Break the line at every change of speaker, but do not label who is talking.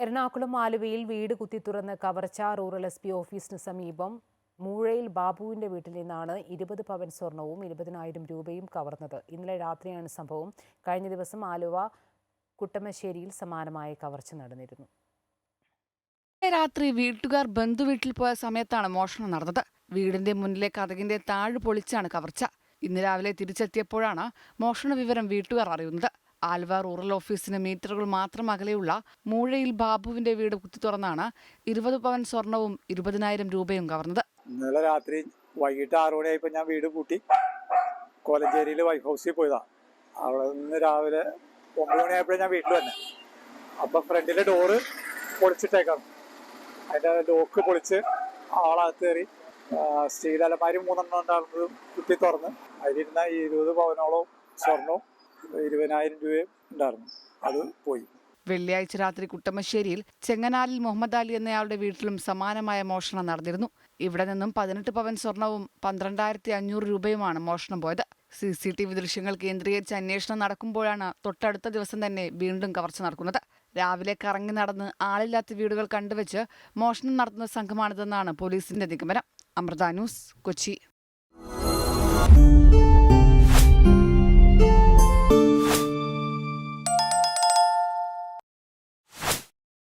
എറണാകുളം ആലുവയിൽ വീട് കുത്തിത്തുറന്ന് കവർച്ച. റൂറൽ എസ്.പി ഓഫീസിന് സമീപം മൂഴയിൽ ബാബുവിന്റെ വീട്ടിൽ നിന്നാണ് 20 പവൻ സ്വർണവും 20,000 രൂപയും കവർന്നത്. ഇന്നലെ രാത്രിയാണ് സംഭവം. കഴിഞ്ഞ ദിവസം ആലുവ കുട്ടമശ്ശേരിയിൽ സമാനമായ കവർച്ച നടന്നിരുന്നു.
രാത്രി വീട്ടുകാർ ബന്ധുവീട്ടിൽ പോയ സമയത്താണ് മോഷണം നടന്നത്. വീടിന്റെ മുന്നിലെ കതകിന്റെ താഴ് പൊളിച്ചാണ് കവർച്ച. ഇന്ന് രാവിലെ തിരിച്ചെത്തിയപ്പോഴാണ് മോഷണ വിവരം വീട്ടുകാർ അറിയുന്നത്. ആലുവ റൂറൽ ഓഫീസിന് മീറ്ററുകൾ മാത്രം അകലെയുള്ള മൂഴയിൽ ബാബുവിന്റെ വീട് കുത്തിത്തുറന്നാണ് 20 പവൻ സ്വർണവും 20,000 രൂപയും കവർന്നത്.
ഇന്നലെ രാത്രി വൈകിട്ട് 6 മണിയായപ്പോൾ ഞാൻ വീട് പൂട്ടി കോലഞ്ചേരിയിൽ വൈഫ് ഹൗസിൽ പോയതാ. അവിടെ നിന്ന് രാവിലെ 9 മണിയായപ്പോഴേ ഞാൻ വീട്ടിൽ വന്നെ. അപ്പം ഫ്രണ്ടിലെ ഡോറ് പൊളിച്ചിട്ടേക്കാണ്. അതിൻ്റെ ലോക്ക് പൊളിച്ച് ആളകത്ത് കയറി സ്റ്റീൽ അലമാരി 3 ഉണ്ടായിരുന്നത് കുത്തി തുറന്ന് അതിലിരുന്ന 20 പവനോളം സ്വർണവും 20,000 രൂപയും ഉണ്ടായിരുന്നു. അത് പോയി.
വെള്ളിയാഴ്ച രാത്രി കുട്ടമശ്ശേരിയിൽ ചെങ്ങനാലിൽ മുഹമ്മദ് അലി എന്നയാളുടെ വീട്ടിലും സമാനമായ മോഷണം നടന്നിരുന്നു. ഇവിടെ നിന്നും 18 പവൻ സ്വർണവും 12,500 രൂപയുമാണ് മോഷണം പോയത്. CCTV ദൃശ്യങ്ങൾ കേന്ദ്രീകരിച്ച് അന്വേഷണം നടക്കുമ്പോഴാണ് തൊട്ടടുത്ത ദിവസം തന്നെ വീണ്ടും കവർച്ച നടക്കുന്നത്. രാവിലെ കറങ്ങി നടന്ന് ആളില്ലാത്ത വീടുകൾ കണ്ടുവച്ച് മോഷണം നടത്തുന്ന സംഘമാണിതെന്നാണ് പോലീസിന്റെ നിഗമനം. അമൃത ന്യൂസ്, കൊച്ചി.